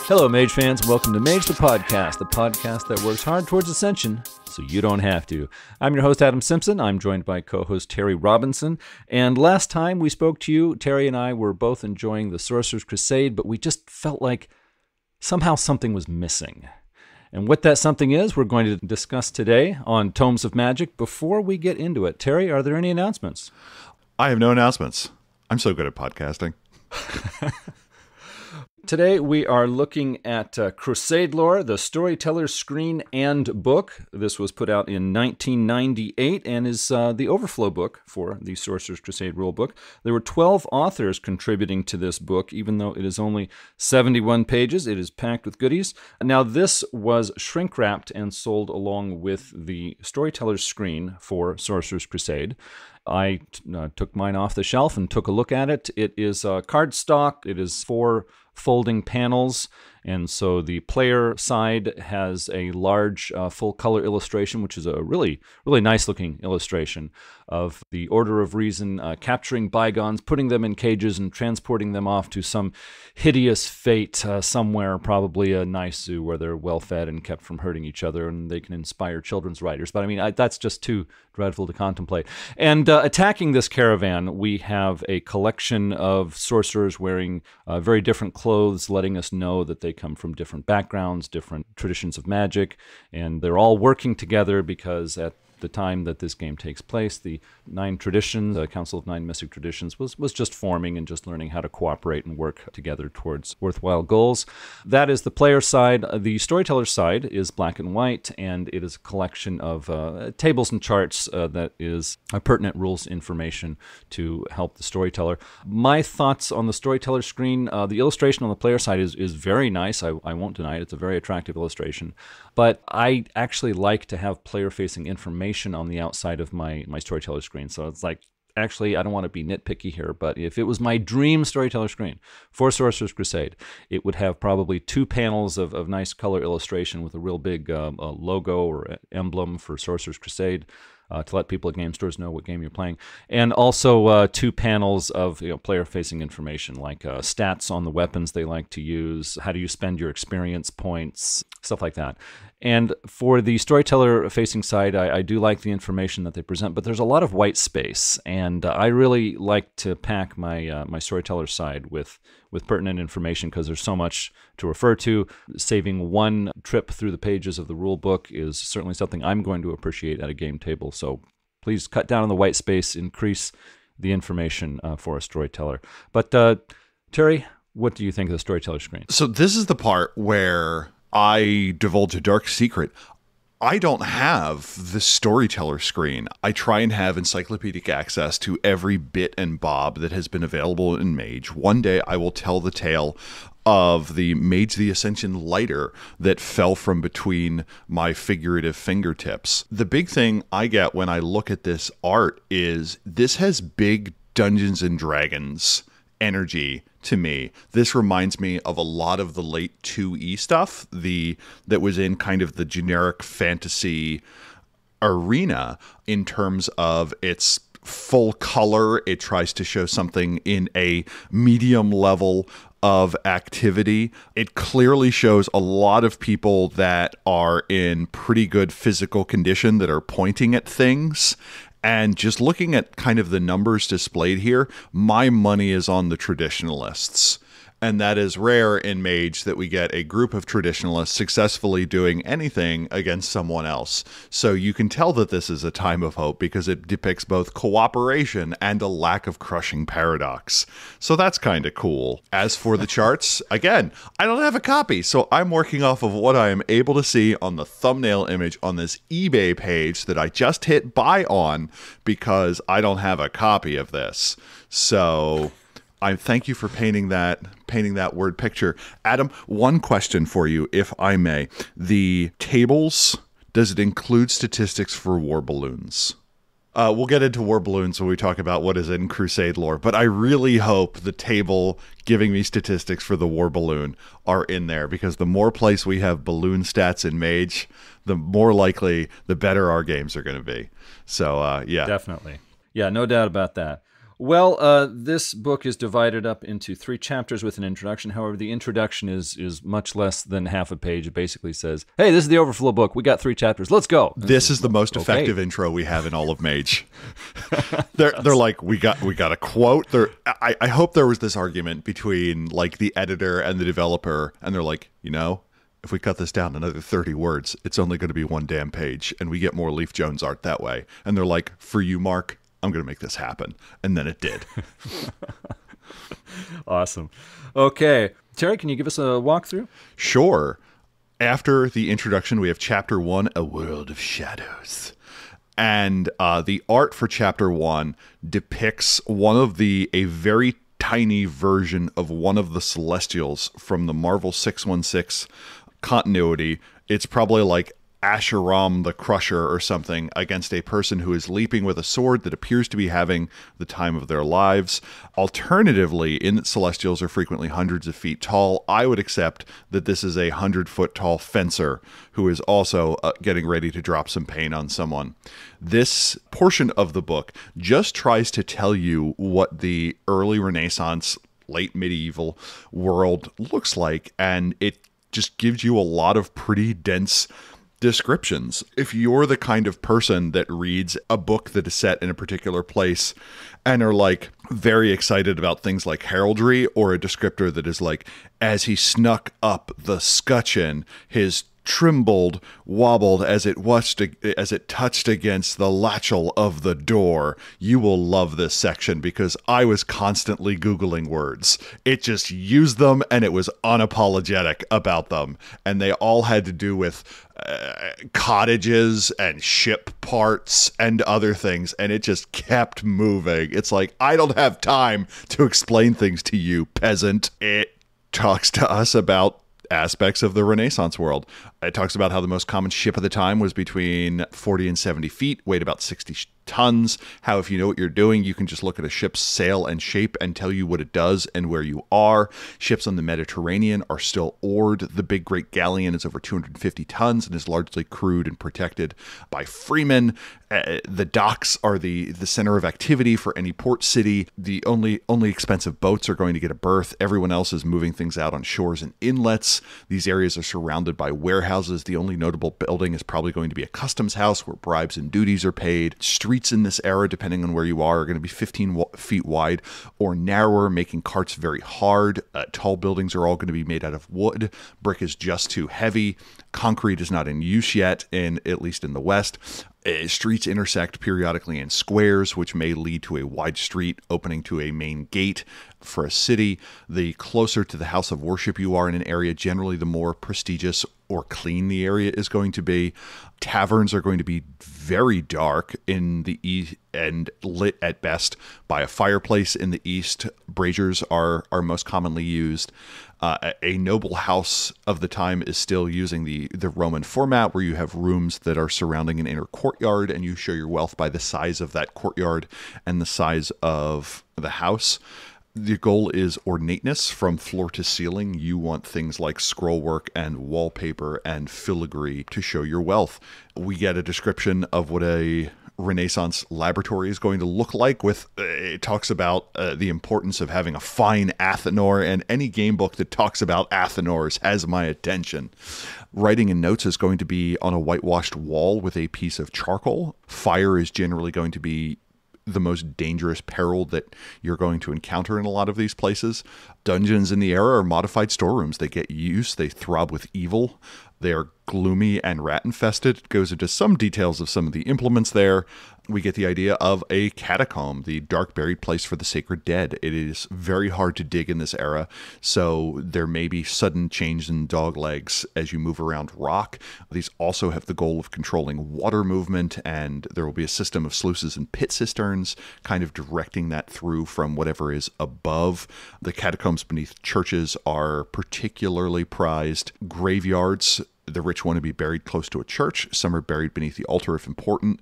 Hello, Mage fans. Welcome to Mage the podcast that works hard towards ascension so you don't have to. I'm your host, Adam Simpson. I'm joined by co-host Terry Robinson. And last time we spoke to you, Terry and I were both enjoying the Sorcerers Crusade, but we just felt like somehow something was missing. And what that something is, we're going to discuss today on Tomes of Magick. Before we get into it, Terry, are there any announcements? I have no announcements. I'm so good at podcasting. Today we are looking at Crusade Lore, the Storyteller's Screen and Book. This was put out in 1998 and is the overflow book for the Sorcerers Crusade rulebook. There were 12 authors contributing to this book, even though it is only 71 pages. It is packed with goodies. Now this was shrink-wrapped and sold along with the Storyteller's Screen for Sorcerers Crusade. I took mine off the shelf and took a look at it. It is cardstock. It is 4 folding panels, and so the player side has a large full color illustration, which is a really nice looking illustration of the Order of Reason capturing bygones, putting them in cages and transporting them off to some hideous fate somewhere, probably a nice zoo where they're well fed and kept from hurting each other, and they can inspire children's writers. But I mean, that's just too dreadful to contemplate. And attacking this caravan, we have a collection of sorcerers wearing very different clothes, letting us know that they come from different backgrounds, different traditions of magic, and they're all working together because at the time that this game takes place, the 9 traditions, the Council of 9 Mystic Traditions, was just forming and just learning how to cooperate and work together towards worthwhile goals. That is the player side. The storyteller side is black and white, and it is a collection of tables and charts that is pertinent rules information to help the storyteller. My thoughts on the storyteller screen, the illustration on the player side is very nice. I won't deny it. It's a very attractive illustration. But I actually like to have player-facing information on the outside of my storyteller screen. So it's like, actually, I don't want to be nitpicky here, but if it was my dream storyteller screen for Sorcerers Crusade, it would have probably 2 panels of nice color illustration with a real big logo or emblem for Sorcerers Crusade, to let people at game stores know what game you're playing, and also 2 panels of player-facing information like stats on the weapons they like to use, how do you spend your experience points, stuff like that. And for the storyteller-facing side, I do like the information that they present, but there's a lot of white space, and I really like to pack my my storyteller side with pertinent information because there's so much to refer to. Saving one trip through the pages of the rule book is certainly something I'm going to appreciate at a game table. So please cut down on the white space, increase the information for a storyteller. But Terry, what do you think of the storyteller screen? So this is the part where I divulge a dark secret. I don't have the storyteller screen. I try and have encyclopedic access to every bit and bob that has been available in Mage. One day I will tell the tale of the magetheascension lighter that fell from between my figurative fingertips. The big thing I get when I look at this art is this has big Dungeons and Dragons energy to me. This reminds me of a lot of the late 2E stuff, that was in kind of the generic fantasy arena in terms of its full color. It tries to show something in a medium level of activity. It clearly shows a lot of people that are in pretty good physical condition that are pointing at things. And just looking at kind of the numbers displayed here, my money is on the traditionalists. And that is rare in Mage that we get a group of traditionalists successfully doing anything against someone else. So you can tell that this is a time of hope because it depicts both cooperation and a lack of crushing paradox. So that's kind of cool. As for the charts, again, I don't have a copy, so I'm working off of what I am able to see on the thumbnail image on this eBay page that I just hit buy on because I don't have a copy of this. So I thank you for painting that word picture. Adam, one question for you, if I may. The tables, does it include statistics for war balloons? We'll get into war balloons when we talk about what is in Crusade lore, but I really hope the table giving me statistics for the war balloon are in there, because the more place we have balloon stats in Mage, the more likely, the better our games are going to be. So, yeah. Definitely. Yeah, no doubt about that. Well, this book is divided up into 3 chapters with an introduction. However, the introduction is much less than half a page. It basically says, hey, this is the Overflow book. We got 3 chapters. Let's go. This is the most effective intro we have in all of Mage. They're like, we got a quote. I hope there was this argument between like the editor and the developer, and they're like, if we cut this down another 30 words, it's only going to be 1 damn page, and we get more Leaf Jones art that way. And they're like, for you, Mark, I'm going to make this happen. And then it did. Awesome. Okay. Terry, can you give us a walkthrough? Sure. After the introduction, we have Chapter 1, A World of Shadows. And the art for Chapter 1 depicts a very tiny version of one of the Celestials from the Marvel 616 continuity. It's probably like Asheram the Crusher or something against a person who is leaping with a sword that appears to be having the time of their lives. Alternatively, in that Celestials are frequently hundreds of feet tall, I would accept that this is a 100-foot tall fencer who is also getting ready to drop some pain on someone. This portion of the book just tries to tell you what the early Renaissance, late medieval world looks like, and it just gives you a lot of pretty dense descriptions. If you're the kind of person that reads a book that is set in a particular place and are like very excited about things like heraldry, or a descriptor that is like, as he snuck up the scutcheon, his trembled, wobbled as it touched against the latchel of the door, you will love this section because I was constantly Googling words. It just used them and it was unapologetic about them. And they all had to do with cottages and ship parts and other things. And it just kept moving. It's like, I don't have time to explain things to you, peasant. It talks to us about aspects of the Renaissance world. It talks about how the most common ship of the time was between 40 and 70 feet, weighed about 60 tons. How if you know what you're doing, you can just look at a ship's sail and shape and tell you what it does and where you are. Ships on the Mediterranean are still oared. The big Great Galleon is over 250 tons and is largely crewed and protected by freemen. The docks are the center of activity for any port city. The only expensive boats are going to get a berth. Everyone else is moving things out on shores and inlets. These areas are surrounded by warehouses. The only notable building is probably going to be a customs house where bribes and duties are paid. Streets in this era, depending on where you are going to be 15 feet wide or narrower, making carts very hard. Tall buildings are all going to be made out of wood. Brick is just too heavy. Concrete is not in use yet, at least in the West. Streets intersect periodically in squares, which may lead to a wide street opening to a main gate for a city. The closer to the house of worship you are in an area, generally the more prestigious or clean the area is going to be. Taverns are going to be very dark in the east and lit at best by a fireplace in the east. Braziers are most commonly used. A noble house of the time is still using the Roman format, where you have rooms that are surrounding an inner courtyard, and you show your wealth by the size of that courtyard and the size of the house. The goal is ornateness from floor to ceiling. You want things like scrollwork and wallpaper and filigree to show your wealth. We get a description of what a Renaissance laboratory is going to look like. It talks about the importance of having a fine Athenor, and any game book that talks about Athenors has my attention. Writing and notes is going to be on a whitewashed wall with a piece of charcoal. Fire is generally going to be the most dangerous peril that you're going to encounter in a lot of these places. Dungeons in the era are modified storerooms. They get use, they throb with evil. They are gloomy and rat-infested. It goes into some details of some of the implements there. We get the idea of a catacomb, the dark buried place for the sacred dead. It is very hard to dig in this era, so there may be sudden change in dog legs as you move around rock. These also have the goal of controlling water movement, and there will be a system of sluices and pit cisterns, kind of directing that through from whatever is above. The catacombs beneath churches are particularly prized. Graveyards, the rich want to be buried close to a church. Some are buried beneath the altar if important.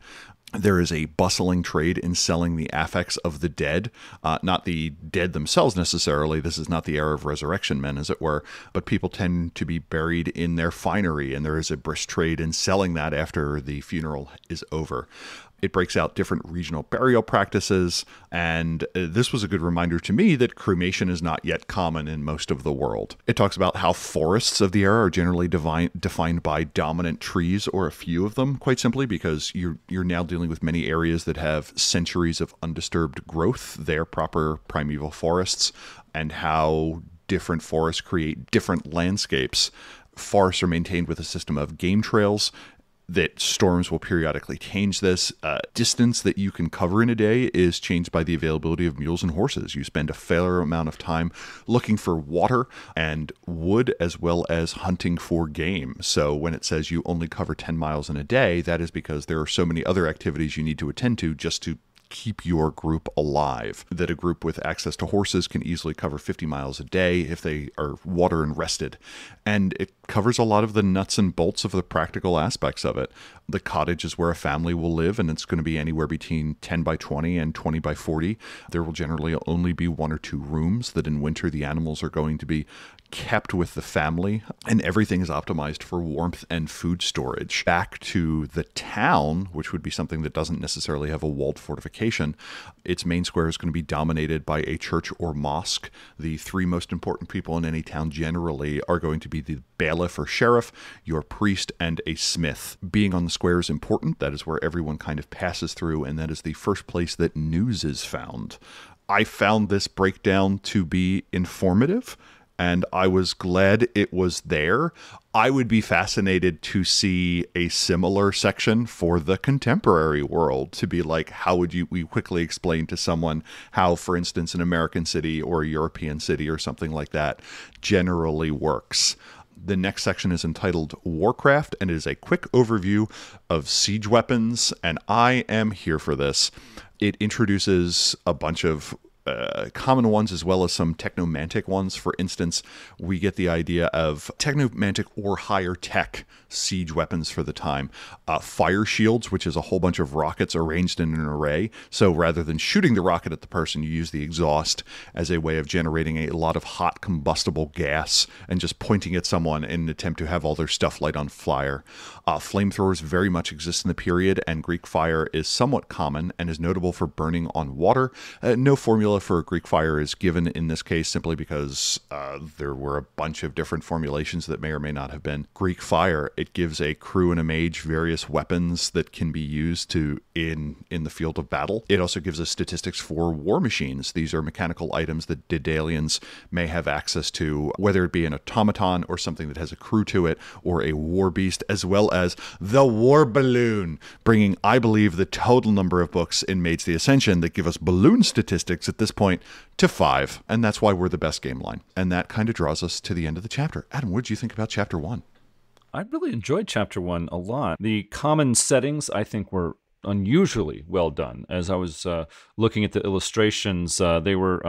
There is a bustling trade in selling the affects of the dead, not the dead themselves necessarily. This is not the era of resurrection men, as it were, but people tend to be buried in their finery, and there is a brisk trade in selling that after the funeral is over. It breaks out different regional burial practices, and this was a good reminder to me that cremation is not yet common in most of the world. It talks about how forests of the era are generally defined by dominant trees, or a few of them, quite simply because you're now dealing with many areas that have centuries of undisturbed growth. They're proper primeval forests, and how different forests create different landscapes. Forests are maintained with a system of game trails that storms will periodically change this. Distance that you can cover in a day is changed by the availability of mules and horses. You spend a fair amount of time looking for water and wood, as well as hunting for game. So when it says you only cover 10 miles in a day, that is because there are so many other activities you need to attend to just to keep your group alive, that a group with access to horses can easily cover 50 miles a day if they are water and rested. And it covers a lot of the nuts and bolts of the practical aspects of it. The cottage is where a family will live, and it's going to be anywhere between 10 by 20 and 20 by 40. There will generally only be 1 or 2 rooms, that in winter the animals are going to be kept with the family, and everything is optimized for warmth and food storage. Back to the town, which would be something that doesn't necessarily have a walled fortification, its main square is going to be dominated by a church or mosque. The 3 most important people in any town generally are going to be the bailiff or sheriff, your priest, and a smith. Being on the square is important. That is where everyone kind of passes through, and that is the first place that news is found. I found this breakdown to be informative, and I was glad it was there. I would be fascinated to see a similar section for the contemporary world, to be like, how would we quickly explain to someone how, for instance, an American city or a European city or something like that generally works. The next section is entitled Warcraft, and it is a quick overview of siege weapons, and I am here for this. It introduces a bunch of common ones as well as some technomantic ones. For instance, we get the idea of technomantic or higher tech siege weapons for the time. Fire shields, which is a whole bunch of rockets arranged in an array. So rather than shooting the rocket at the person, you use the exhaust as a way of generating a lot of hot combustible gas and just pointing at someone in an attempt to have all their stuff light on fire. Flamethrowers very much exist in the period, and Greek fire is somewhat common and is notable for burning on water. No formula for Greek fire is given in this case, simply because there were a bunch of different formulations that may or may not have been. Greek fire, it gives a crew and a mage various weapons that can be used in the field of battle. It also gives us statistics for war machines. These are mechanical items that Daedalians may have access to, whether it be an automaton or something that has a crew to it, or a war beast, as well as the war balloon, bringing, I believe, the total number of books in Mage's Ascension that give us balloon statistics at this point to 5, and that's why we're the best game line. And that kind of draws us to the end of the chapter. Adam, what did you think about Chapter 1? I really enjoyed Chapter 1 a lot. The common settings, I think, were unusually well done. As I was looking at the illustrations, they were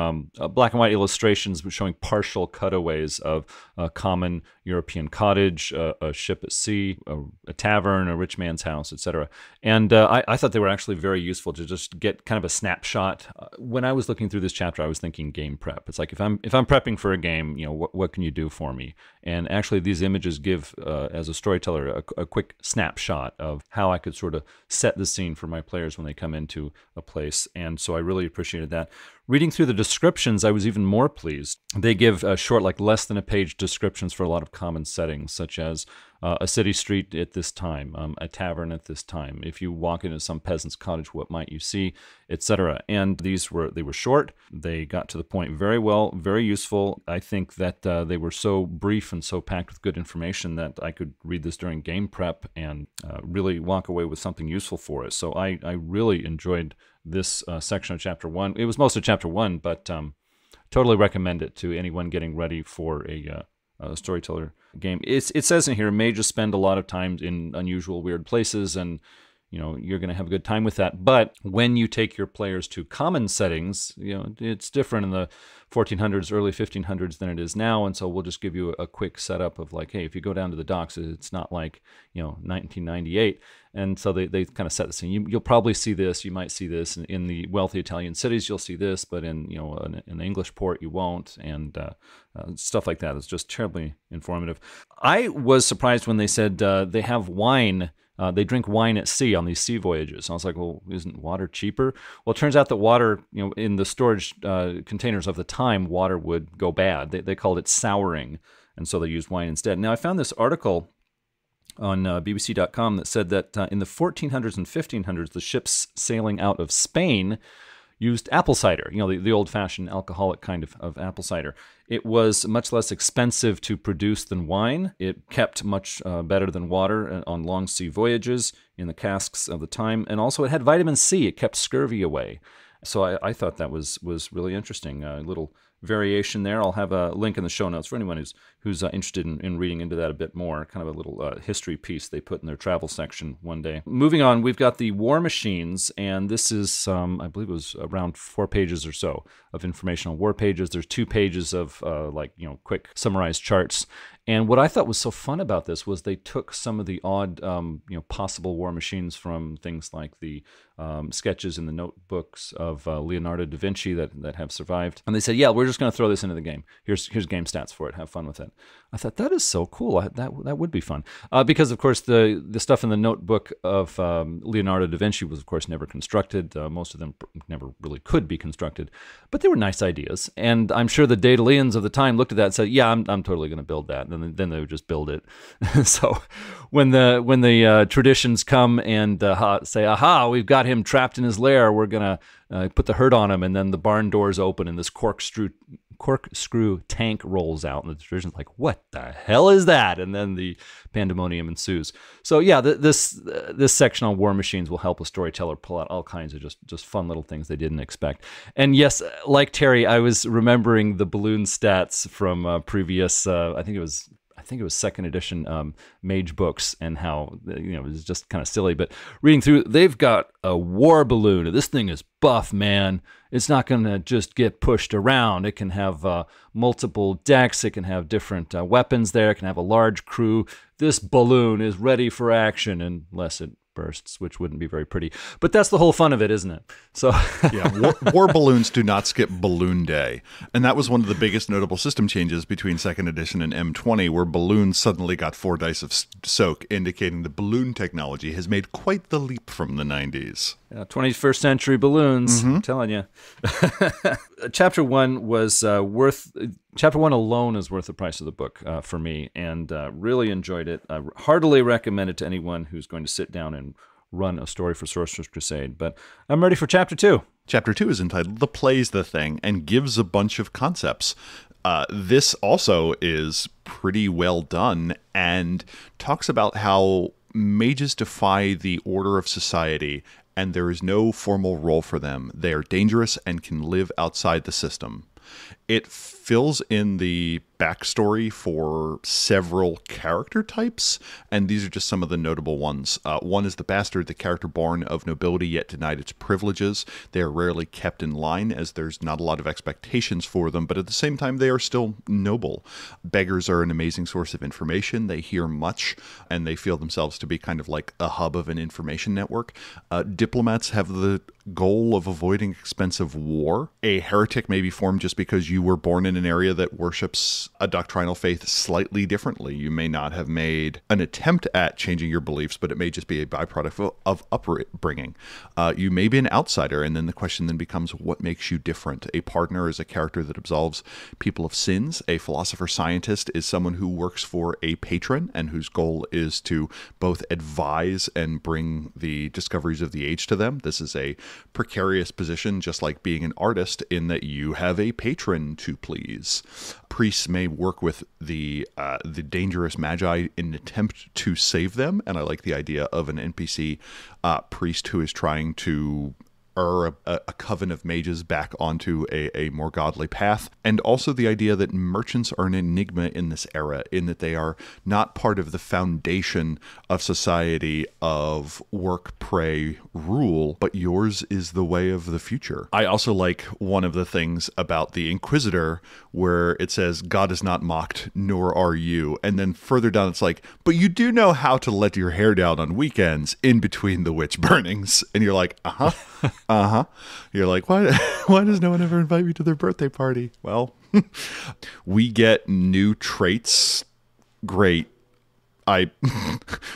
black and white illustrations showing partial cutaways of a common European cottage, a ship at sea, a tavern, a rich man's house, etc. And I thought they were actually very useful to just get kind of a snapshot. When I was looking through this chapter, I was thinking game prep. It's like, if I'm prepping for a game, what can you do for me? And actually, these images give, as a storyteller, a quick snapshot of how I could sort of set the scene for my players when they come into a place. And so I really appreciated that. Reading through the descriptions, I was even more pleased. They give short, like less than a page descriptions for a lot of common settings, such as a city street at this time, a tavern at this time. If you walk into some peasant's cottage, what might you see, etc. And they were short. They got to the point very well, very useful. I think that they were so brief and so packed with good information that I could read this during game prep and really walk away with something useful for it. So I really enjoyed this section of Chapter 1. It was most of Chapter 1, but totally recommend it to anyone getting ready for a storyteller game. It says in here, mages spend a lot of time in unusual, weird places, and you're going to have a good time with that. But when you take your players to common settings, it's different in the 1400s, early 1500s than it is now. And so we'll just give you a quick setup of like, hey, if you go down to the docks, it's not like 1998. And so they kind of set the scene. You'll probably see this. You might see this in the wealthy Italian cities. You'll see this, but in the English port you won't, and stuff like that. It's just terribly informative. I was surprised when they said they have wine they drink wine at sea on these sea voyages. And I was like, well, isn't water cheaper? Well, it turns out that water, in the storage containers of the time, water would go bad. They called it souring, and so they used wine instead. Now, I found this article on BBC.com that said that in the 1400s and 1500s, the ships sailing out of Spain used apple cider, the old-fashioned alcoholic kind of apple cider. It was much less expensive to produce than wine. It kept much better than water on long sea voyages in the casks of the time. And also it had vitamin C. It kept scurvy away. So I thought that was really interesting. A little variation there. I'll have a link in the show notes for anyone who's interested in reading into that a bit more. Kind of a little history piece they put in their travel section one day. Moving on, we've got the War Machines, and this is, I believe it was around 4 pages or so of information on war pages. There's 2 pages of quick summarized charts. And what I thought was so fun about this was they took some of the odd, possible war machines from things like the sketches in the notebooks of Leonardo da Vinci that have survived, and they said, "Yeah, we're just going to throw this into the game. Here's game stats for it. Have fun with it." I thought that is so cool. That would be fun because, of course, the stuff in the notebook of Leonardo da Vinci was, of course, never constructed. Most of them never really could be constructed, but they were nice ideas, and I'm sure the Daedalians of the time looked at that and said, "Yeah, I'm totally going to build that." And then they would just build it. So when the traditions come and say, "Aha, we've got him trapped in his lair. We're gonna put the hurt on him," and then the barn doors open and this corkscrew tank rolls out, and the tradition's like, "What the hell is that?" And then the pandemonium ensues. So yeah, this section on war machines will help a storyteller pull out all kinds of just fun little things they didn't expect. And yes, like Terry, I was remembering the balloon stats from previous. I think it was second edition Mage books, and how it was just kind of silly. But reading through, they've got a war balloon. This thing is buff, man. It's not going to just get pushed around. It can have multiple decks. It can have different weapons there. It can have a large crew. This balloon is ready for action, unless it bursts, which wouldn't be very pretty. But that's the whole fun of it, isn't it? So yeah, war balloons do not skip Balloon Day. And that was one of the biggest notable system changes between 2nd edition and M20, where balloons suddenly got 4 dice of soak, indicating the balloon technology has made quite the leap from the 90s. 21st century balloons, I'm telling you. Chapter 1 was Chapter 1 alone is worth the price of the book for me, and really enjoyed it. I heartily recommend it to anyone who's going to sit down and run a story for Sorcerers Crusade. But I'm ready for Chapter 2. Chapter 2 is entitled The Play's the Thing, and gives a bunch of concepts. This also is pretty well done, and talks about how mages defy the order of society, and there is no formal role for them. They are dangerous and can live outside the system. It fills in the backstory for several character types, and these are just some of the notable ones. One is the bastard, the character born of nobility yet denied its privileges. They are rarely kept in line, as there's not a lot of expectations for them, but at the same time they are still noble. Beggars are an amazing source of information. They hear much, and they feel themselves to be kind of like a hub of an information network. Diplomats have the goal of avoiding expensive war. A heretic may be formed just because you were born in an area that worships a doctrinal faith slightly differently. You may not have made an attempt at changing your beliefs, but it may just be a byproduct of upbringing. You may be an outsider, and then the question then becomes, what makes you different? A partner is a character that absolves people of sins. A philosopher-scientist is someone who works for a patron and whose goal is to both advise and bring the discoveries of the age to them. This is a precarious position, just like being an artist, in that you have a patron to please. Priests may work with the dangerous magi in an attempt to save them, and I like the idea of an NPC priest who is trying to a coven of mages back onto a more godly path. And also the idea that merchants are an enigma in this era, in that they are not part of the foundation of society of work, pray, rule, but yours is the way of the future. I also like one of the things about the Inquisitor where it says, God is not mocked, nor are you. And then further down it's like, but you do know how to let your hair down on weekends in between the witch burnings. And you're like, You're like, why does no one ever invite me to their birthday party? Well, we get new traits. Great.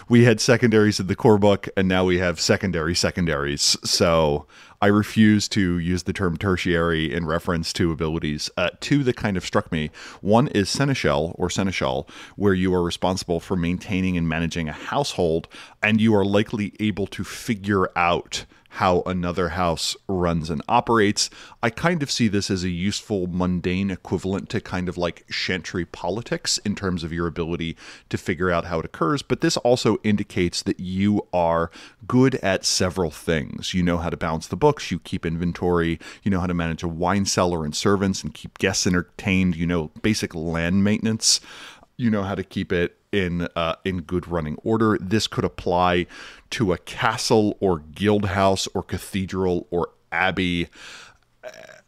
we had secondaries in the core book, and now we have secondaries. So I refuse to use the term tertiary in reference to abilities. Two that kind of struck me. One is Seneschal, where you are responsible for maintaining and managing a household, and you are likely able to figure out how another house runs and operates. I kind of see this as a useful, mundane equivalent to kind of like chantry politics in terms of your ability to figure out how it occurs, but this also indicates that you are good at several things. You know how to balance the books, you keep inventory, you know how to manage a wine cellar and servants and keep guests entertained, you know basic land maintenance, you know how to keep it in good running order. This could apply to a castle or guild house or cathedral or abbey.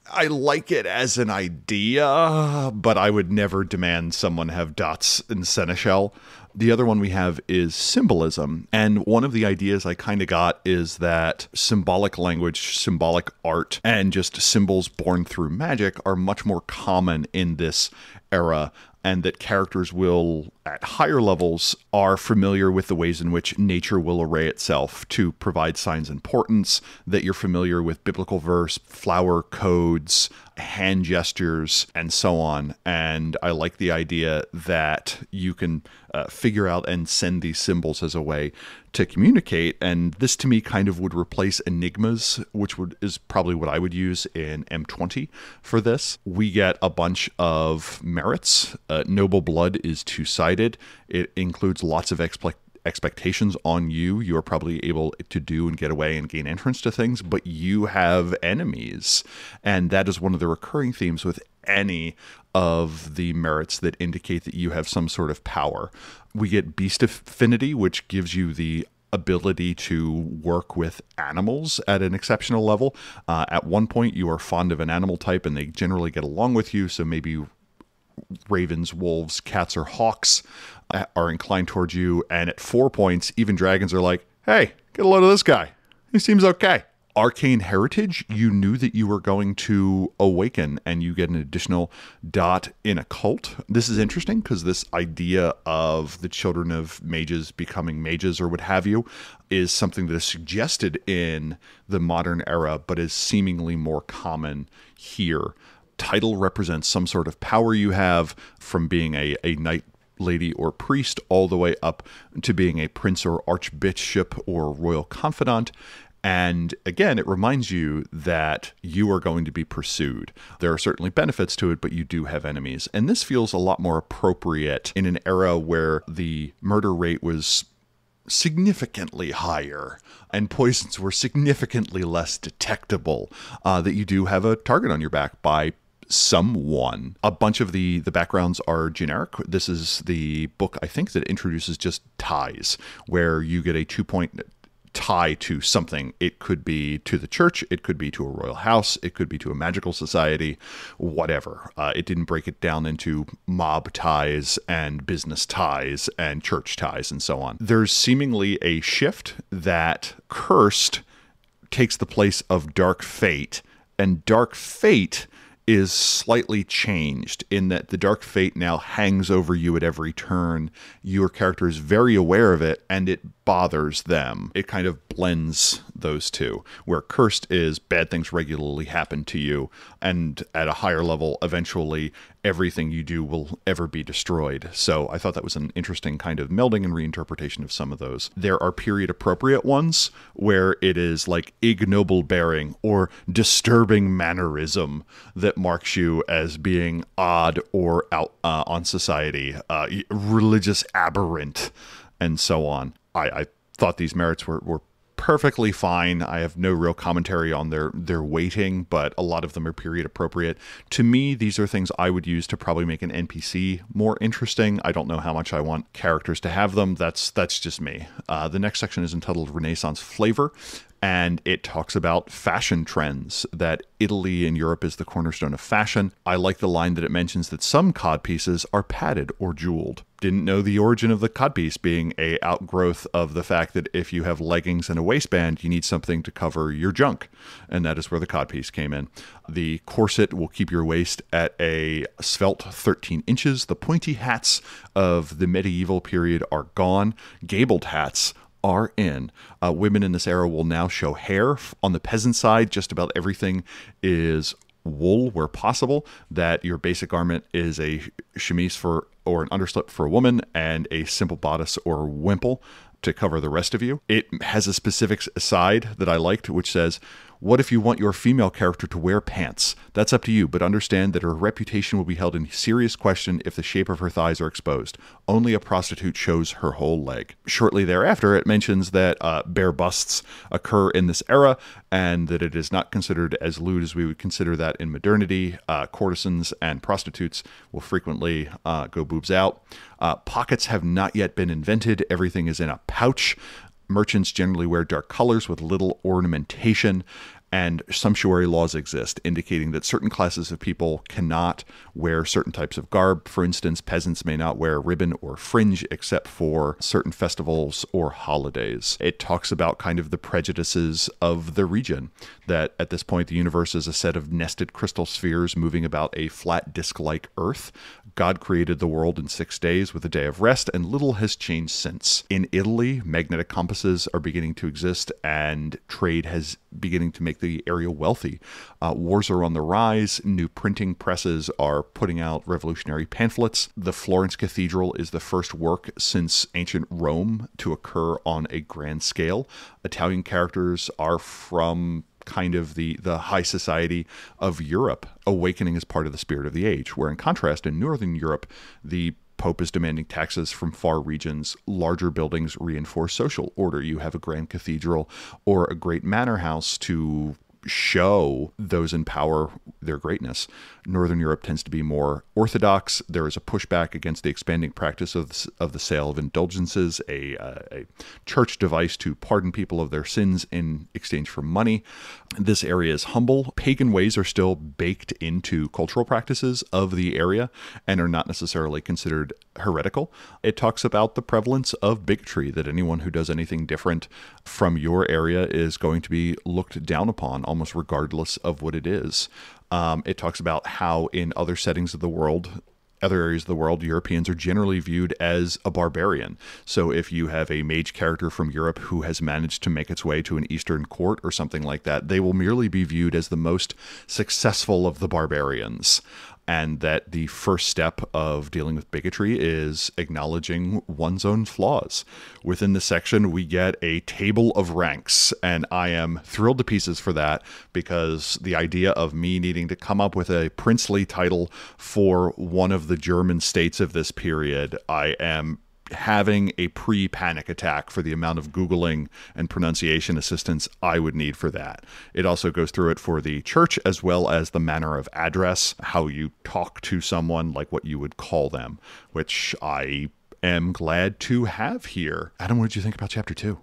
I like it as an idea, but I would never demand someone have dots in Seneschal. The other one we have is symbolism. And one of the ideas I kind of got is that symbolic language, symbolic art, and just symbols born through magic are much more common in this era, and that characters will, at higher levels, are familiar with the ways in which nature will array itself to provide signs and portents, that you're familiar with biblical verse, flower codes, hand gestures, and so on. And I like the idea that you can figure out and send these symbols as a way to communicate. And this to me kind of would replace enigmas, which is probably what I would use in M20 for this. We get a bunch of merits. Noble blood is two-sided. It includes lots of expectations on you. You are probably able to do and get away and gain entrance to things, but you have enemies. And that is one of the recurring themes with any of the merits that indicate that you have some sort of power. We get beast affinity, which gives you the ability to work with animals at an exceptional level. At one point, you are fond of an animal type and they generally get along with you, so maybe ravens, wolves, cats, or hawks are inclined towards you. And at 4 points, even dragons are like, hey, get a load of this guy. He seems okay. Arcane Heritage, you knew that you were going to awaken, and you get an additional dot in occult. This is interesting because this idea of the children of mages becoming mages or what have you is something that is suggested in the modern era, but is seemingly more common here. Title represents some sort of power you have, from being a knight, lady, or priest, all the way up to being a prince or archbishop or royal confidant. And again, it reminds you that you are going to be pursued. There are certainly benefits to it, but you do have enemies. And this feels a lot more appropriate in an era where the murder rate was significantly higher and poisons were significantly less detectable, that you do have a target on your back by someone. A bunch of the backgrounds are generic. This is the book, I think, that introduces just ties, where you get a 2-point tie to something. It could be to the church, it could be to a royal house, it could be to a magical society, whatever. It didn't break it down into mob ties and business ties and church ties and so on. There's seemingly a shift that Cursed takes the place of Dark Fate, and Dark Fate is slightly changed in that the Dark Fate now hangs over you at every turn. Your character is very aware of it, and it bothers them. It kind of blends those two, where Cursed is bad things regularly happen to you, and at a higher level, eventually, everything you do will ever be destroyed. So I thought that was an interesting kind of melding and reinterpretation of some of those. There are period appropriate ones where it is like ignoble bearing or disturbing mannerism that marks you as being odd or out on society, religious aberrant, and so on. I thought these merits were perfectly fine. I have no real commentary on their weighting, but a lot of them are period appropriate. To me, these are things I would use to probably make an NPC more interesting. I don't know how much I want characters to have them. That's just me. The next section is entitled Renaissance Flavor. and it talks about fashion trends, that Italy and Europe is the cornerstone of fashion. I like the line that it mentions that some codpieces are padded or jeweled. Didn't know the origin of the codpiece being a outgrowth of the fact that if you have leggings and a waistband, you need something to cover your junk. And that is where the codpiece came in. The corset will keep your waist at a svelte 13 inches. The pointy hats of the medieval period are gone. Gabled hats are in. Women in this era will now show hair. On the peasant side, just about everything is wool where possible. That your basic garment is a chemise or an underslip for a woman and a simple bodice or wimple to cover the rest of you. It has a specific side that I liked, which says, what if you want your female character to wear pants? That's up to you, but understand that her reputation will be held in serious question if the shape of her thighs are exposed. Only a prostitute shows her whole leg. Shortly thereafter, it mentions that bare busts occur in this era and that it is not considered as lewd as we would consider that in modernity. Courtesans and prostitutes will frequently go boobs out. Pockets have not yet been invented. Everything is in a pouch. Merchants generally wear dark colors with little ornamentation, and sumptuary laws exist, indicating that certain classes of people cannot wear certain types of garb. For instance, peasants may not wear ribbon or fringe except for certain festivals or holidays. It talks about kind of the prejudices of the region, that at this point the universe is a set of nested crystal spheres moving about a flat disc-like Earth. God created the world in 6 days with a day of rest, and little has changed since. In Italy, magnetic compasses are beginning to exist, and trade has beginning to make the area wealthy. Wars are on the rise. New printing presses are putting out revolutionary pamphlets. The Florence Cathedral is the first work since ancient Rome to occur on a grand scale. Italian characters are from kind of the high society of Europe. Awakening is part of the spirit of the age, where in contrast, in Northern Europe, the Pope is demanding taxes from far regions. Larger buildings reinforce social order. You have a grand cathedral or a great manor house to show those in power their greatness. Northern Europe tends to be more orthodox. There is a pushback against the expanding practice of the sale of indulgences, a church device to pardon people of their sins in exchange for money. This area is humble. Pagan ways are still baked into cultural practices of the area and are not necessarily considered heretical. It talks about the prevalence of bigotry, that anyone who does anything different from your area is going to be looked down upon, almost regardless of what it is. It talks about how in other settings of the world, other areas of the world, Europeans are generally viewed as a barbarian. So if you have a mage character from Europe who has managed to make its way to an Eastern court or something like that, they will merely be viewed as the most successful of the barbarians. And that the first step of dealing with bigotry is acknowledging one's own flaws. Within the section, we get a table of ranks, and I am thrilled to pieces for that, because the idea of me needing to come up with a princely title for one of the German states of this period, I am having a pre-panic attack for the amount of Googling and pronunciation assistance I would need for that. It also goes through it for the church, as well as the manner of address, how you talk to someone, like what you would call them, which I am glad to have here. Adam, what did you think about Chapter 2?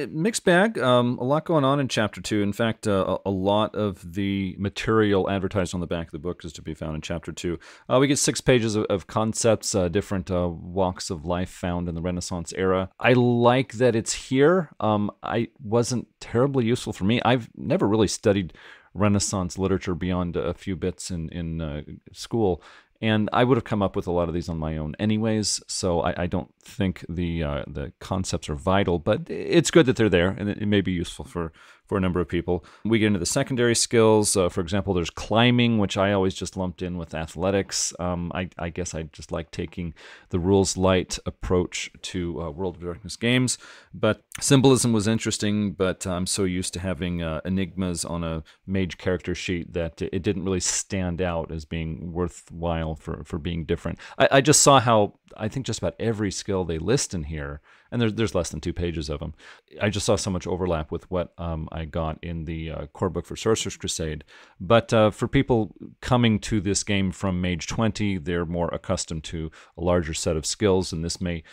Mixed bag. A lot going on in Chapter 2. In fact, a lot of the material advertised on the back of the book is to be found in Chapter 2. We get 6 pages of concepts, different walks of life found in the Renaissance era. I like that it's here. I wasn't terribly useful for me. I've never really studied Renaissance literature beyond a few bits in school. And I would have come up with a lot of these on my own anyways, so I don't think the concepts are vital, but it's good that they're there, and it may be useful for a number of people. We get into the secondary skills. For example, there's climbing, which I always just lumped in with athletics. I guess I just like taking the rules light approach to World of Darkness games, but symbolism was interesting, but I'm so used to having enigmas on a mage character sheet that it didn't really stand out as being worthwhile for being different. I just saw how I think just about every skill they list in here, and there's less than 2 pages of them. I just saw so much overlap with what I got in the core book for Sorcerers Crusade. But for people coming to this game from Mage 20, they're more accustomed to a larger set of skills, and this may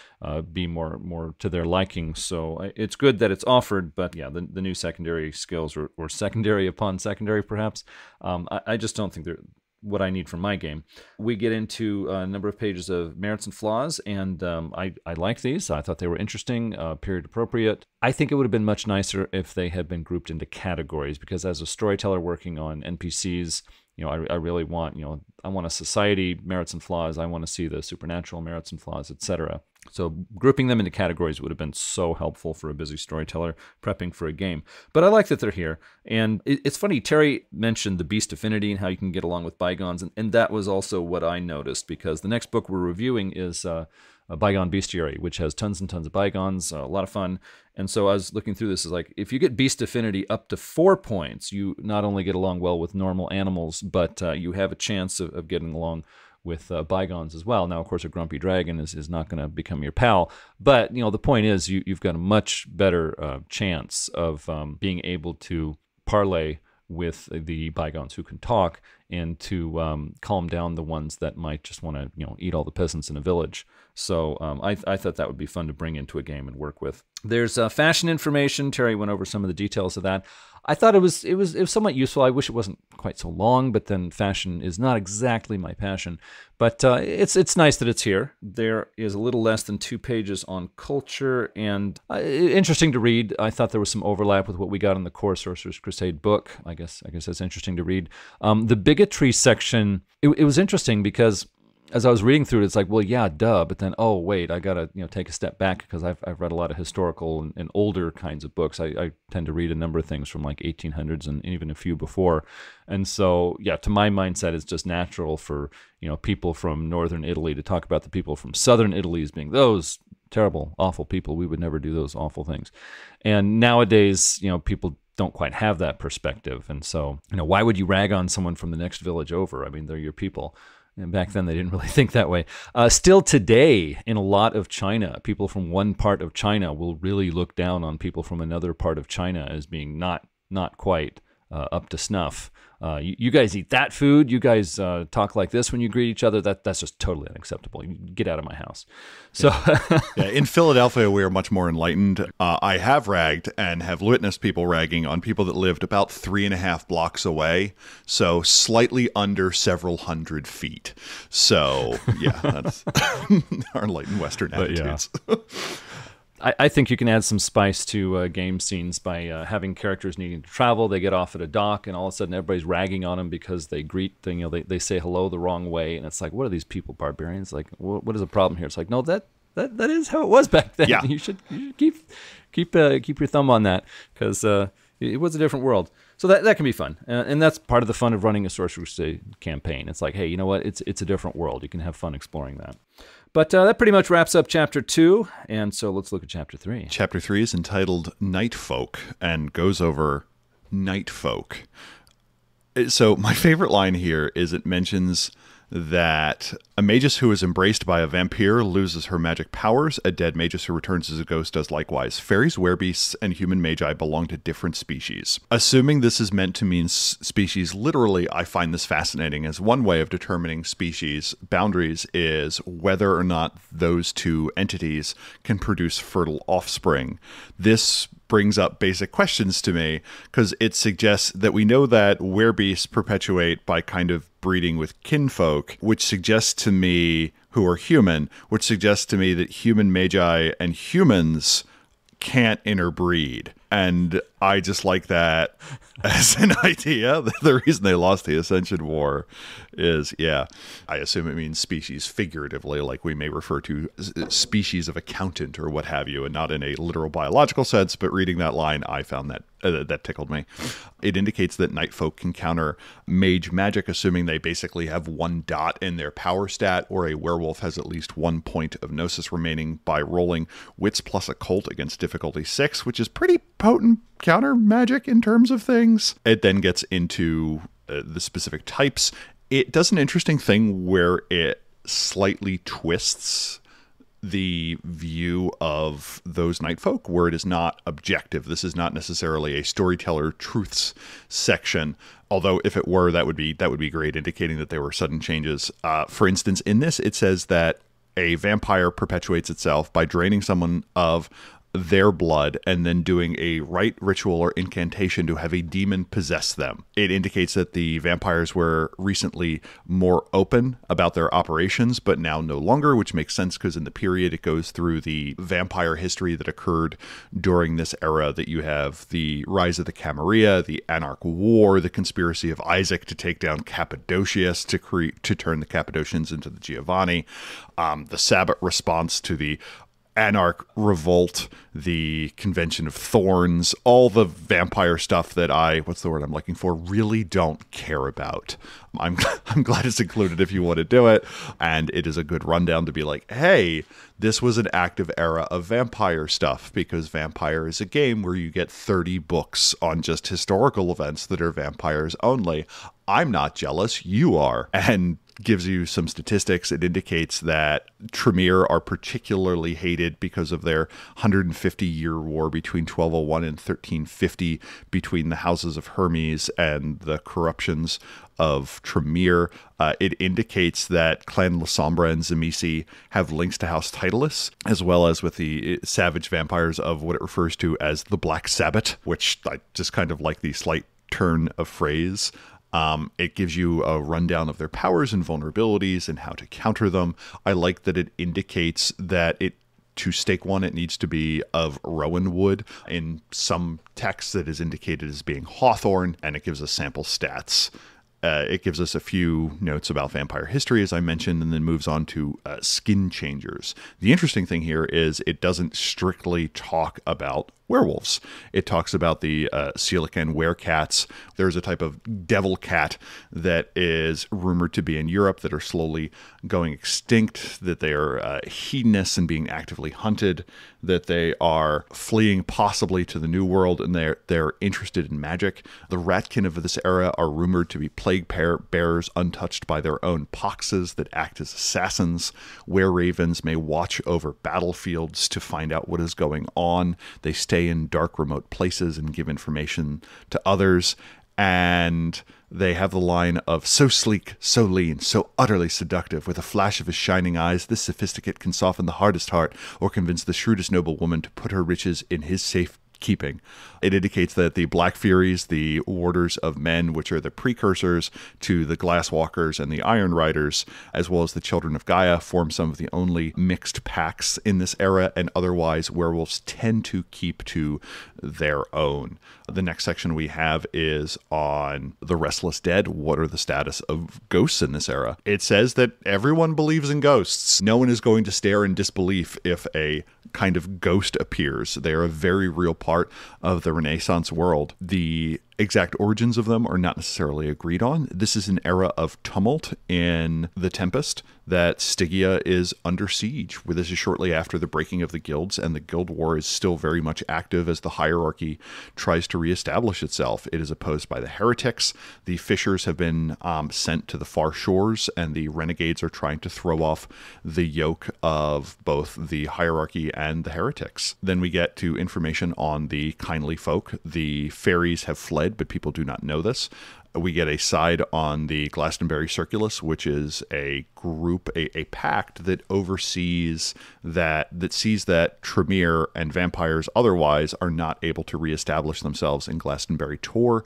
be more to their liking. So it's good that it's offered, but yeah, the new secondary skills, or secondary upon secondary perhaps, I just don't think they're what I need from my game. We get into a number of pages of merits and flaws, and I like these. I thought they were interesting, period appropriate. I think it would have been much nicer if they had been grouped into categories, because as a storyteller working on NPCs, I really want, I want a society merits and flaws. I want to see the supernatural merits and flaws, etc. So grouping them into categories would have been so helpful for a busy storyteller prepping for a game. But I like that they're here. And it's funny, Terry mentioned the beast affinity and how you can get along with bygones. And that was also what I noticed, because the next book we're reviewing is a Bygone Bestiary, which has tons and tons of bygones, a lot of fun. And so I was looking through this, is like, if you get beast affinity up to 4 points, you not only get along well with normal animals, but you have a chance of getting along with bygones as well. Now, of course, a grumpy dragon is not going to become your pal, but the point is you've got a much better chance of being able to parlay with the bygones who can talk, and to calm down the ones that might just want to eat all the peasants in a village. So I thought that would be fun to bring into a game and work with. There's fashion information. Terry went over some of the details of that. I thought it was somewhat useful. I wish it wasn't quite so long, but then fashion is not exactly my passion. But it's nice that it's here. There is a little less than 2 pages on culture, and interesting to read. I thought there was some overlap with what we got in the core Sorcerers Crusade book. I guess that's interesting to read. The bigotry section, it was interesting because as I was reading through it, it's like, well, yeah, duh. But then, oh, wait, I got to take a step back, because I've read a lot of historical and older kinds of books. I tend to read a number of things from like 1800s and even a few before. And so, yeah, to my mindset, it's just natural for, people from northern Italy to talk about the people from southern Italy as being those terrible, awful people. We would never do those awful things. And nowadays, people don't quite have that perspective. And so, why would you rag on someone from the next village over? I mean, they're your people. And back then, they didn't really think that way. Still today, in a lot of China, people from one part of China will really look down on people from another part of China as being not quite up to snuff. You guys eat that food. You guys talk like this when you greet each other. That's just totally unacceptable. You get out of my house. So, yeah, in Philadelphia, we are much more enlightened. I have ragged and have witnessed people ragging on people that lived about 3.5 blocks away, so slightly under several hundred feet. So, yeah, that's our enlightened Western attitudes. Yeah. I think you can add some spice to game scenes by having characters needing to travel. They get off at a dock, and all of a sudden everybody's ragging on them because they they say hello the wrong way, and it's like, what are these people, barbarians? Like, what is the problem here? It's like, no, that is how it was back then. Yeah. You should keep your thumb on that, because it was a different world. So that can be fun, and that's part of the fun of running a Sorcerers Crusade campaign. It's like, hey, you know what? It's a different world. You can have fun exploring that. But that pretty much wraps up Chapter 2, and so let's look at Chapter 3. Chapter 3 is entitled Night Folk and goes over Night Folk. So my favorite line here is it mentions that a magus who is embraced by a vampire loses her magic powers. A dead magus who returns as a ghost does likewise. Fairies, werebeasts, and human magi belong to different species. Assuming this is meant to mean species literally, I find this fascinating, as one way of determining species boundaries is whether or not those two entities can produce fertile offspring. This brings up basic questions to me, because it suggests that we know that werebeasts perpetuate by kind of breeding with kinfolk, which suggests to me, who are human, which suggests to me that human magi and humans can't interbreed. And I just like that as an idea. The reason they lost the Ascension War is, yeah, I assume it means species figuratively, like we may refer to species of accountant or what have you, and not in a literal biological sense. But reading that line, I found that tickled me. It indicates that night folk can counter mage magic, assuming they basically have 1 dot in their power stat, or a werewolf has at least 1 point of gnosis remaining, by rolling wits plus occult against difficulty 6, which is pretty potent counter magic in terms of things. It then gets into the specific types. It does an interesting thing where it slightly twists the view of those night folk, where it is not objective. This is not necessarily a storyteller truths section. Although if it were, that would be great, indicating that there were sudden changes. For instance, in this, it says that a vampire perpetuates itself by draining someone of their blood and then doing a rite, ritual, or incantation to have a demon possess them. It indicates that the vampires were recently more open about their operations, but now no longer, which makes sense because in the period it goes through the vampire history that occurred during this era, that you have the rise of the Camarilla, the Anarch War, the conspiracy of Isaac to take down Cappadocius, to turn the Cappadocians into the Giovanni, the Sabbat response to the Anarch Revolt, the Convention of Thorns, all the vampire stuff that what's the word I'm looking for, really don't care about. I'm glad it's included if you want to do it, and it is a good rundown to be like, hey, this was an active era of vampire stuff, because Vampire is a game where you get 30 books on just historical events that are vampires only. I'm not jealous, you are. And gives you some statistics. It indicates that Tremere are particularly hated because of their 150-year war between 1201 and 1350 between the houses of Hermes and the corruptions of Tremere. It indicates that Clan Lasombra and Zamisi have links to House Titulus, as well as with the savage vampires of what it refers to as the Black Sabbath, which I just kind of like the slight turn of phrase. It gives you a rundown of their powers and vulnerabilities and how to counter them. I like that it indicates that to stake one, it needs to be of rowan wood. In some texts, it is indicated as being hawthorn, and it gives us sample stats. It gives us a few notes about vampire history, as I mentioned, and then moves on to skin changers. The interesting thing here is it doesn't strictly talk about werewolves. It talks about the Coelacanth werecats. There's a type of devil cat that is rumored to be in Europe that are slowly going extinct, that they are hedonists and being actively hunted, that they are fleeing possibly to the New World, and they're interested in magic. The ratkin of this era are rumored to be plague bearers untouched by their own poxes that act as assassins. Were-ravens may watch over battlefields to find out what is going on. They stay in dark, remote places and give information to others. And they have the line of, so sleek, so lean, so utterly seductive, with a flash of his shining eyes, this sophisticate can soften the hardest heart or convince the shrewdest noblewoman to put her riches in his safe keeping. It indicates that the Black Furies, the Warders of Men, which are the precursors to the Glasswalkers and the Iron Riders, as well as the Children of Gaia, form some of the only mixed packs in this era, and otherwise werewolves tend to keep to their own. The next section we have is on the Restless Dead. What are the status of ghosts in this era? It says that everyone believes in ghosts. No one is going to stare in disbelief if a kind of ghost appears. They are a very real part of the Renaissance world. The exact origins of them are not necessarily agreed on. This is an era of tumult in the Tempest that Stygia is under siege. This is shortly after the breaking of the guilds, and the guild war is still very much active as the hierarchy tries to reestablish itself. It is opposed by the heretics. The fishers have been sent to the far shores, and the renegades are trying to throw off the yoke of both the hierarchy and the heretics. Then we get to information on the kindly folk. The fairies have fled, but people do not know this. We get a side on the Glastonbury Circulus, which is a group, a pact that oversees that sees that Tremere and vampires otherwise are not able to reestablish themselves in Glastonbury Tor.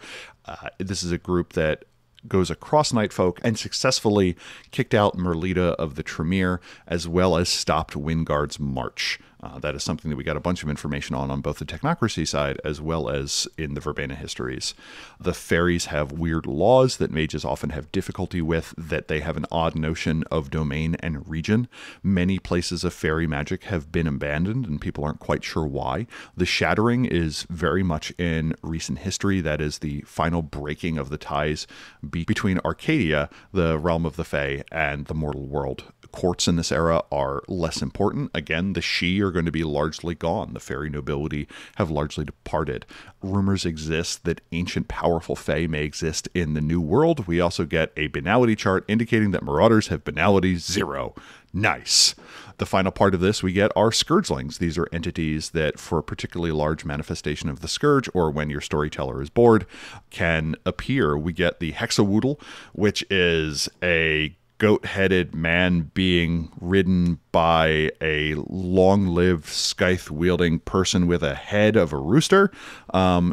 This is a group that goes across Nightfolk and successfully kicked out Merlita of the Tremere, as well as stopped Wingard's march. That is something that we got a bunch of information on both the technocracy side as well as in the Verbena histories. The fairies have weird laws that mages often have difficulty with, that they have an odd notion of domain and region. Many places of fairy magic have been abandoned and people aren't quite sure why. The Shattering is very much in recent history. That is the final breaking of the ties between Arcadia, the realm of the Fae, and the mortal world. Courts in this era are less important. Again, the Sidhe are going to be largely gone. The fairy nobility have largely departed. Rumors exist that ancient powerful fae may exist in the New World. We also get a banality chart indicating that marauders have banality 0. Nice. The final part of this, we get our Scourgelings. These are entities that, for a particularly large manifestation of the Scourge, or when your storyteller is bored, can appear. We get the Hexawoodle, which is a goat-headed man being ridden by a long-lived scythe-wielding person with a head of a rooster,